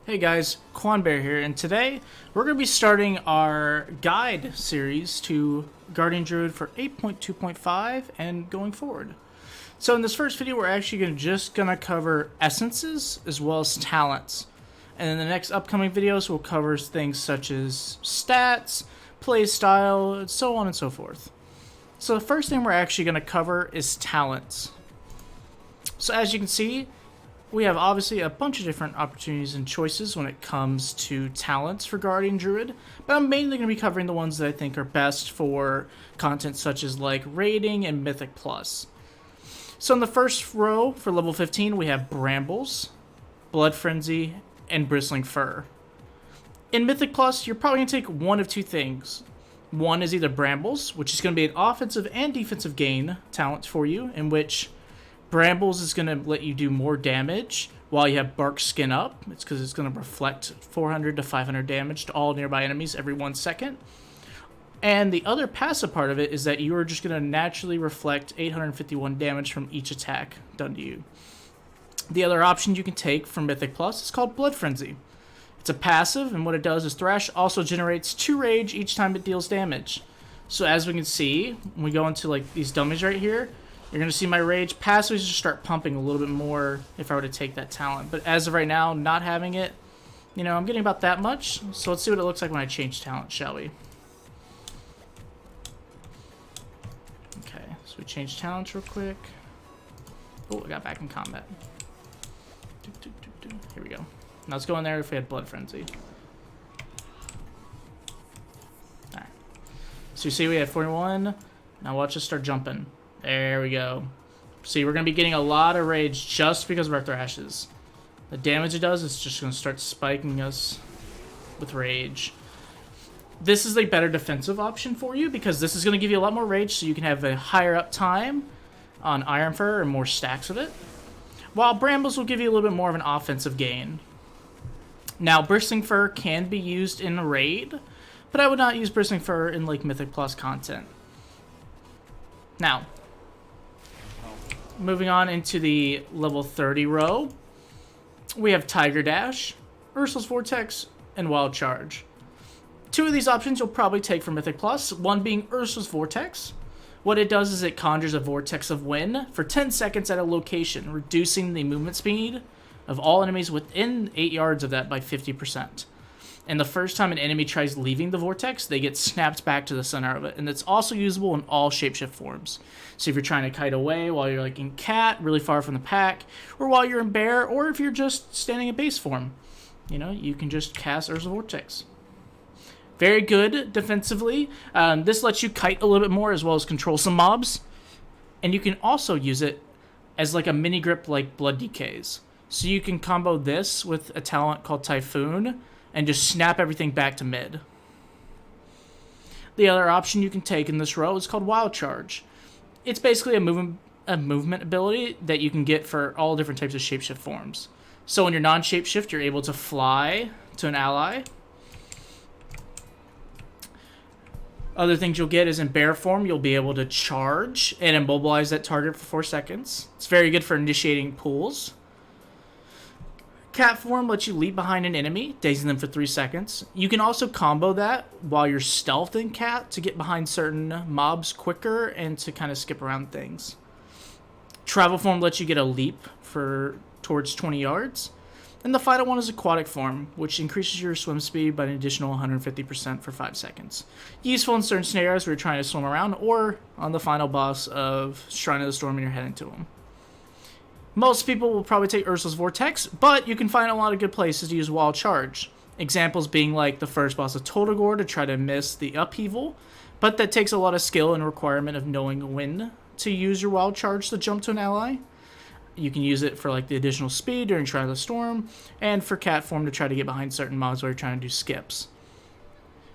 Hey guys, Quanbear here, and today we're going to be starting our guide series to Guardian Druid for 8.2.5 and going forward. So in this first video, we're actually just going to cover essences as well as talents. And in the next upcoming videos, we'll cover things such as stats, play style, so on and so forth. So the first thing we're actually going to cover is talents. So as you can see, we have obviously a bunch of different opportunities and choices when it comes to talents for Guardian Druid, but I'm mainly going to be covering the ones that I think are best for content such as like raiding and Mythic Plus. So in the first row for level 15 we have Brambles, Blood Frenzy, and Bristling Fur. In Mythic Plus you're probably going to take one of two things. One is either Brambles, which is going to be an offensive and defensive gain talent for you, in which Brambles is going to let you do more damage while you have Bark Skin up. It's because it's going to reflect 400 to 500 damage to all nearby enemies every 1 second. And the other passive part of it is that you are just going to naturally reflect 851 damage from each attack done to you. The other option you can take from Mythic Plus is called Blood Frenzy. It's a passive, and what it does is Thrash also generates 2 rage each time it deals damage. So as we can see, when we go into like these dummies right here, you're going to see my rage passives just start pumping a little bit more if I were to take that talent. But as of right now, not having it, you know, I'm getting about that much. So let's see what it looks like when I change talent, shall we? Okay, so we change talents real quick. Oh, I got back in combat. Here we go. Now let's go in there if we had Blood Frenzy. Alright. So you see we have 41. Now watch us start jumping. There we go. See, we're going to be getting a lot of rage just because of our thrashes. The damage it does is just going to start spiking us with rage. This is a better defensive option for you because this is going to give you a lot more rage so you can have a higher up time on Iron Fur and more stacks of it. While Brambles will give you a little bit more of an offensive gain. Now, Bristling Fur can be used in a raid, but I would not use Bristling Fur in like Mythic Plus content. Now, moving on into the level 30 row, we have Tiger Dash, Ursul's Vortex, and Wild Charge. 2 of these options you'll probably take for Mythic Plus, one being Ursul's Vortex. What it does is it conjures a Vortex of Wind for 10 seconds at a location, reducing the movement speed of all enemies within 8 yards of that by 50%. And the first time an enemy tries leaving the vortex, they get snapped back to the center of it. And it's also usable in all shapeshift forms. So if you're trying to kite away while you're like in cat, really far from the pack, or while you're in bear, or if you're just standing in base form, you know, you can just cast Ursa Vortex. Very good defensively. This lets you kite a little bit more as well as control some mobs. And you can also use it as like a mini grip like Blood Decays. So you can combo this with a talent called Typhoon and just snap everything back to mid. The other option you can take in this row is called Wild Charge. It's basically a movement ability that you can get for all different types of shapeshift forms. So when you're non-shapeshift, you're able to fly to an ally. Other things you'll get is in bear form, you'll be able to charge and immobilize that target for 4 seconds. It's very good for initiating pulls. Cat form lets you leap behind an enemy, dazing them for 3 seconds. You can also combo that while you're stealthing cat to get behind certain mobs quicker and to kind of skip around things. Travel form lets you get a leap towards 20 yards. And the final one is aquatic form, which increases your swim speed by an additional 150% for 5 seconds. Useful in certain scenarios where you're trying to swim around or on the final boss of Shrine of the Storm and you're heading to them. Most people will probably take Ursul's Vortex, but you can find a lot of good places to use Wild Charge. Examples being like the first boss of Totogor to try to miss the upheaval, but that takes a lot of skill and requirement of knowing when to use your Wild Charge to jump to an ally. You can use it for like the additional speed during Shrine of the Storm, and for cat form to try to get behind certain mobs where you're trying to do skips.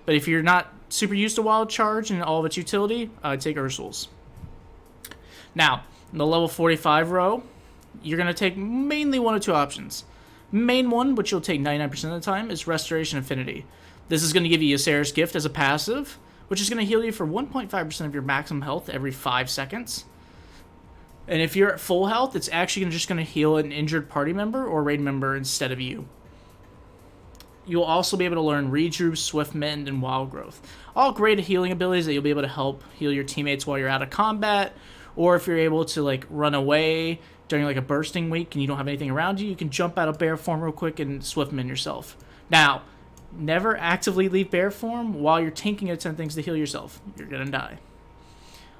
But if you're not super used to Wild Charge and all of its utility, take Ursul's. Now, in the level 45 row, you're going to take mainly one of 2 options. Main one, which you'll take 99% of the time, is Restoration Affinity. This is going to give you Ysera's Gift as a passive, which is going to heal you for 1.5% of your maximum health every 5 seconds. And if you're at full health, it's actually just going to heal an injured party member or raid member instead of you. You'll also be able to learn Redrew, Swift Mend, and Wild Growth. All great healing abilities that you'll be able to help heal your teammates while you're out of combat, or if you're able to like run away during like a bursting week and you don't have anything around you, you can jump out of bear form real quick and Swift Mend yourself. Now, never actively leave bear form while you're tanking at 10 things to heal yourself. You're gonna die.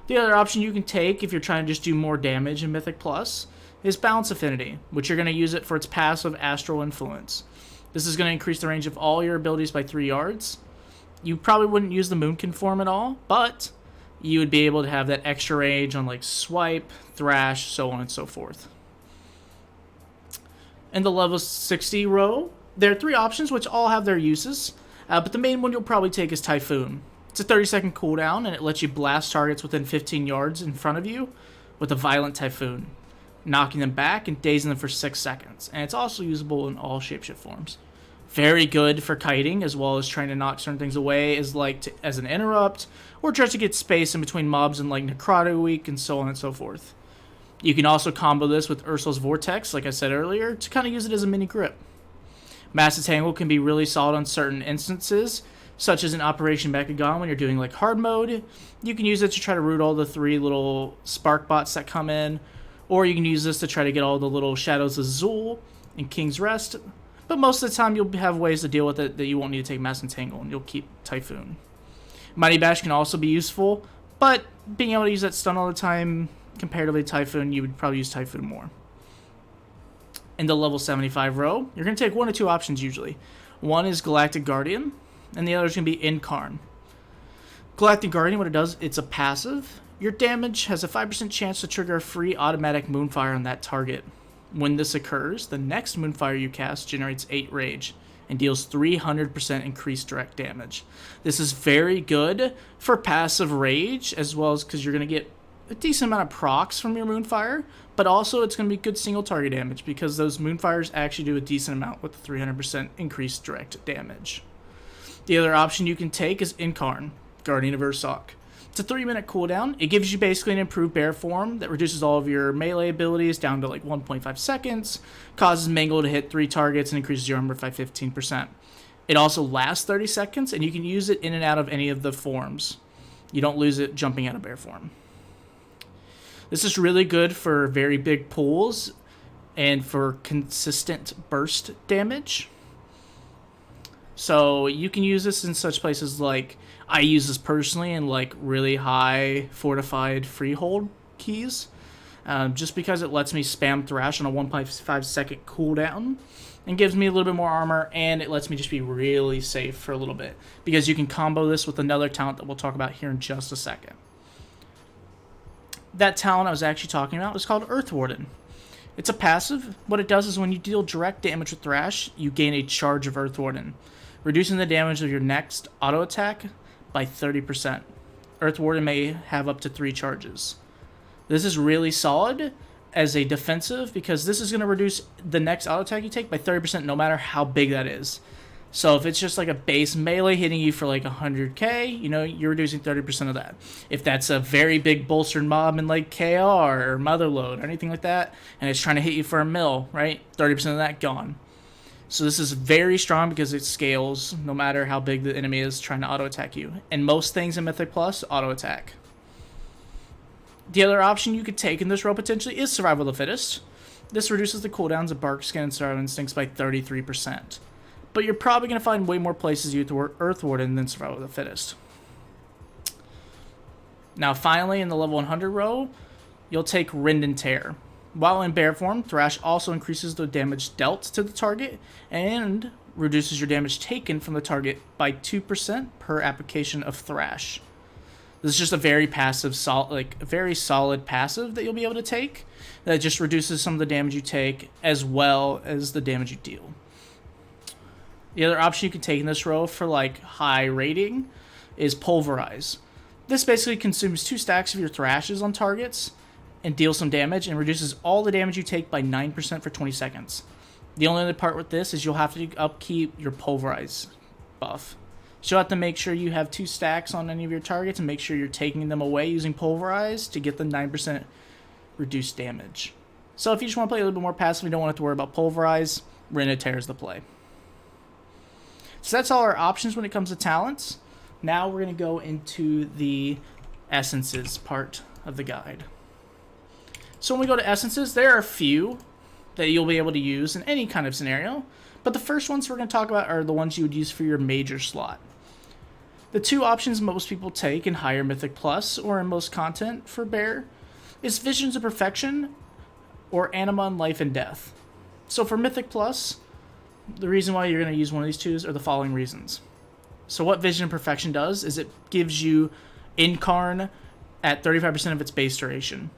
The other option you can take if you're trying to just do more damage in Mythic Plus is Balance Affinity, which you're going to use it for its passive Astral Influence. This is going to increase the range of all your abilities by 3 yards. You probably wouldn't use the Moonkin form at all, but you would be able to have that extra range on like Swipe, Thrash, so on and so forth. In the level 60 row, there are 3 options which all have their uses, but the main one you'll probably take is Typhoon. It's a 30-second cooldown, and it lets you blast targets within 15 yards in front of you with a Violent Typhoon, knocking them back and dazing them for 6 seconds. And it's also usable in all shapeshift forms. Very good for kiting, as well as trying to knock certain things away as as an interrupt, or just to get space in between mobs in like Necrotic Week and so on and so forth. You can also combo this with Ursul's Vortex, like I said earlier, to kind of use it as a mini grip. Mass Entangle can be really solid on certain instances, such as in Operation Mechagon when you're doing like hard mode. You can use it to try to root all the 3 little spark bots that come in, or you can use this to try to get all the little Shadows of Zul and King's Rest. But most of the time you'll have ways to deal with it that you won't need to take Mass Entangle, and you'll keep Typhoon. Mighty Bash can also be useful, but being able to use that stun all the time, comparatively to Typhoon, you would probably use Typhoon more. In the level 75 row, you're going to take 1 or 2 options usually. One is Galactic Guardian, and the other is going to be Incarn. Galactic Guardian, what it does, it's a passive. Your damage has a 5% chance to trigger a free automatic Moonfire on that target. When this occurs, the next Moonfire you cast generates 8 rage and deals 300% increased direct damage. This is very good for passive rage, as well as because you're going to get a decent amount of procs from your Moonfire, but also it's going to be good single target damage because those Moonfires actually do a decent amount with the 300% increased direct damage. The other option you can take is Incarn, Guardian of Ursoc. It's a 3-minute cooldown. It gives you basically an improved bear form that reduces all of your melee abilities down to like 1.5 seconds, causes Mangle to hit 3 targets, and increases your armor by 15%. It also lasts 30 seconds, and you can use it in and out of any of the forms. You don't lose it jumping out of bear form. This is really good for very big pools and for consistent burst damage. So you can use this in such places like, I use this personally in like really high fortified freehold keys, just because it lets me spam Thrash on a 1.5 second cooldown and gives me a little bit more armor, and it lets me just be really safe for a little bit because you can combo this with another talent that we'll talk about here in just a second. That talent I was actually talking about is called Earth Warden. It's a passive. What it does is when you deal direct damage with Thrash, you gain a charge of Earth Warden, reducing the damage of your next auto attack by 30%. Earth Warden may have up to 3 charges. This is really solid as a defensive because this is going to reduce the next auto attack you take by 30% no matter how big that is. So if it's just like a base melee hitting you for like 100k, you know, you're reducing 30% of that. If that's a very big bolstered mob in like KR or Motherload or anything like that, and it's trying to hit you for a mill, right? 30% of that gone. So this is very strong because it scales no matter how big the enemy is trying to auto-attack you. And most things in Mythic Plus auto-attack. The other option you could take in this row potentially is Survival of the Fittest. This reduces the cooldowns of Bark Skin and Survival Instincts by 33%. But you're probably going to find way more places you use Earth Warden than Survival of the Fittest. Now finally, in the level 100 row, you'll take Rend and Tear. While in bear form, Thrash also increases the damage dealt to the target and reduces your damage taken from the target by 2% per application of Thrash. This is just a very passive, very solid passive that you'll be able to take that just reduces some of the damage you take as well as the damage you deal. The other option you can take in this row for like high rating is Pulverize. This basically consumes 2 stacks of your Thrashes on targets and deals some damage and reduces all the damage you take by 9% for 20 seconds. The only other part with this is you'll have to upkeep your Pulverize buff. So you'll have to make sure you have 2 stacks on any of your targets and make sure you're taking them away using Pulverize to get the 9% reduced damage. So if you just want to play a little bit more passive and don't want to worry about Pulverize, Rend and Tear is the play. So that's all our options when it comes to talents. Now we're going to go into the essences part of the guide. So when we go to essences, there are a few that you'll be able to use in any kind of scenario. But the first ones we're going to talk about are the ones you would use for your major slot. The two options most people take in higher Mythic Plus or in most content for Bear is Visions of Perfection or Anima on Life and Death. So for Mythic Plus, the reason why you're going to use one of these two are the following reasons. So what Vision of Perfection does is it gives you Incarn at 35% of its base duration.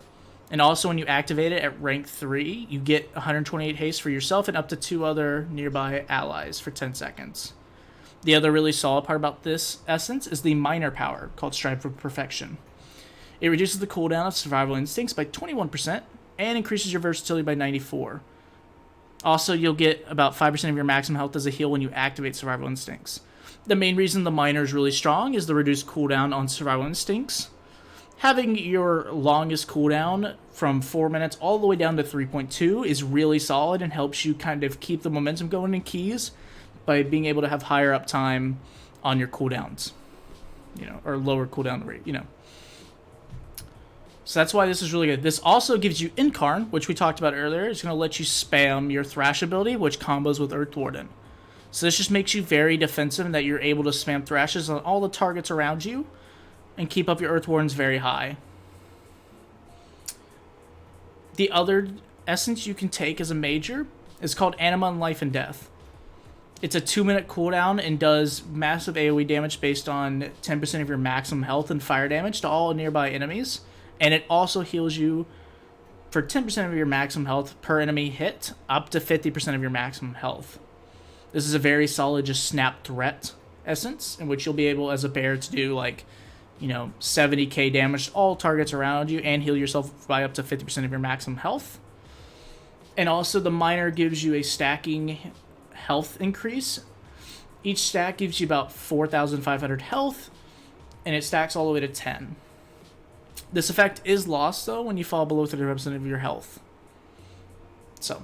And also when you activate it at rank 3, you get 128 haste for yourself and up to 2 other nearby allies for 10 seconds. The other really solid part about this essence is the minor power, called Strive for Perfection. It reduces the cooldown of Survival Instincts by 21% and increases your versatility by 94%. Also, you'll get about 5% of your maximum health as a heal when you activate Survival Instincts. The main reason the minor is really strong is the reduced cooldown on Survival Instincts. Having your longest cooldown from 4 minutes all the way down to 3.2 is really solid and helps you kind of keep the momentum going in keys by being able to have higher uptime on your cooldowns, or lower cooldown rate, So that's why this is really good. This also gives you Incarn, which we talked about earlier. It's going to let you spam your Thrash ability, which combos with Earth Warden. So this just makes you very defensive and that you're able to spam Thrashes on all the targets around you and keep up your Earth Wardens very high. The other essence you can take as a major is called Anima on Life and Death. It's a 2-minute cooldown and does massive AoE damage based on 10% of your maximum health and fire damage to all nearby enemies. And it also heals you for 10% of your maximum health per enemy hit, up to 50% of your maximum health. This is a very solid just snap threat essence, in which you'll be able as a bear to do 70k damage to all targets around you and heal yourself by up to 50% of your maximum health. And also the minor gives you a stacking health increase. Each stack gives you about 4,500 health, and it stacks all the way to 10. This effect is lost, though, when you fall below 30% of your health. So,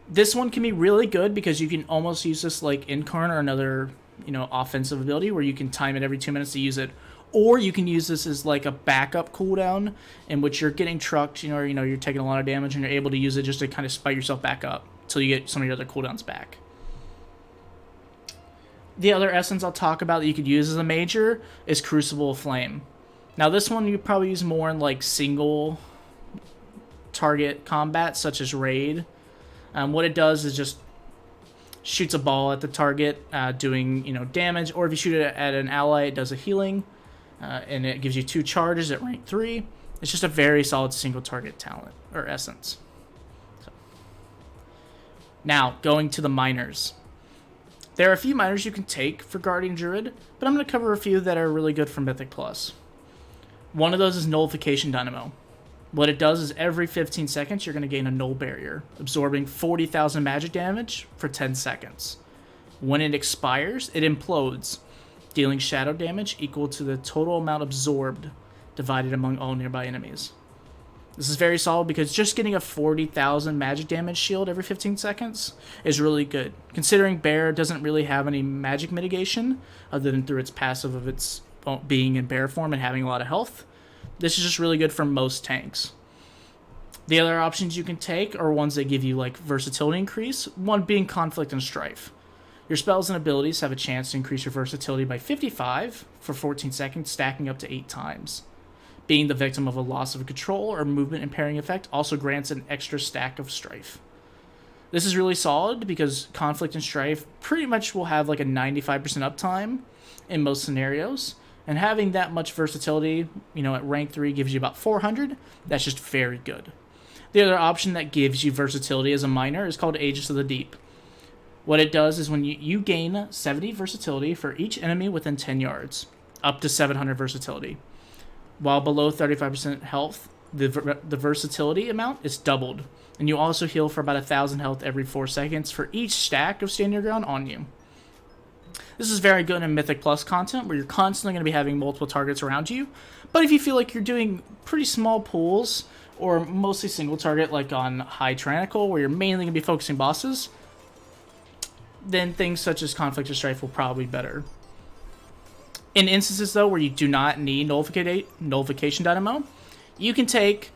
this one can be really good because you can almost use this like Incarn or another, offensive ability where you can time it every 2 minutes to use it. Or you can use this as like a backup cooldown in which you're getting trucked, or you're taking a lot of damage and you're able to use it just to kind of spike yourself back up until you get some of your other cooldowns back. The other essence I'll talk about that you could use as a major is Crucible of Flame. Now this one you probably use more in like single target combat such as Raid. What it does is just shoots a ball at the target doing damage, or if you shoot it at an ally it does a healing. And it gives you 2 charges at rank 3. It's just a very solid single target talent, or essence. So. Now, going to the minors. There are a few minors you can take for Guardian Druid, but I'm going to cover a few that are really good for Mythic Plus. One of those is Nullification Dynamo. What it does is every 15 seconds you're going to gain a Null Barrier, absorbing 40,000 magic damage for 10 seconds. When it expires, it implodes, dealing shadow damage equal to the total amount absorbed divided among all nearby enemies. This is very solid because just getting a 40,000 magic damage shield every 15 seconds is really good. Considering Bear doesn't really have any magic mitigation other than through its passive of its being in Bear form and having a lot of health, this is just really good for most tanks. The other options you can take are ones that give you like versatility increase, one being Conflict and Strife. Your spells and abilities have a chance to increase your versatility by 55 for 14 seconds, stacking up to 8 times. Being the victim of a loss of control or movement impairing effect also grants an extra stack of Strife. This is really solid because Conflict and Strife pretty much will have like a 95% uptime in most scenarios, and having that much versatility, at rank 3 gives you about 400. That's just very good. The other option that gives you versatility as a minor is called Aegis of the Deep. What it does is when you gain 70 versatility for each enemy within 10 yards, up to 700 versatility. While below 35% health, the versatility amount is doubled, and you also heal for about 1,000 health every 4 seconds for each stack of Stand Your Ground on you. This is very good in Mythic Plus content where you're constantly going to be having multiple targets around you, but if you feel like you're doing pretty small pools or mostly single target like on High Tyrannical where you're mainly going to be focusing bosses, then things such as Conflict of Strife will probably be better. In instances, though, where you do not need Nullification Dynamo, you can take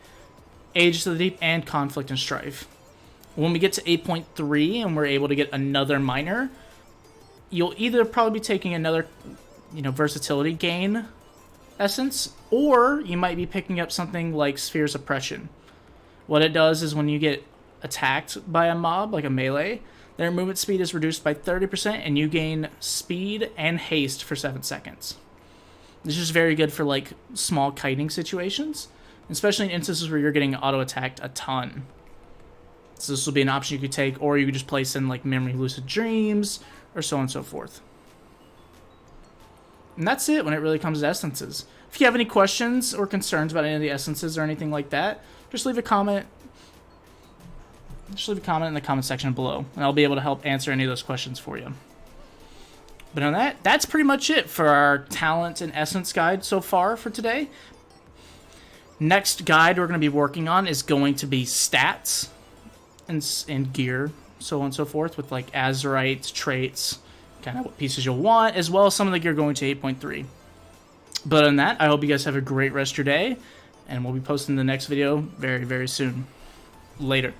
Ages of the Deep and Conflict and Strife. When we get to 8.3 and we're able to get another minor, you'll either probably be taking another, versatility gain essence, or you might be picking up something like Sphere's Oppression. What it does is when you get attacked by a mob, like a melee, their movement speed is reduced by 30%, and you gain speed and haste for 7 seconds. This is very good for like small kiting situations, especially in instances where you're getting auto-attacked a ton. So this will be an option you could take, or you could just place in like Memory Lucid Dreams, or so on and so forth. And that's it when it really comes to essences. If you have any questions or concerns about any of the essences or anything like that, just leave a comment. Just leave a comment in the comment section below, and I'll be able to help answer any of those questions for you. But on that, that's pretty much it for our talent and essence guide so far for today. Next guide we're going to be working on is going to be stats and gear, so on and so forth, with like Azurites, traits, kind of what pieces you'll want, as well as some of the gear going to 8.3. But on that, I hope you guys have a great rest of your day, and we'll be posting the next video very, very soon. Later.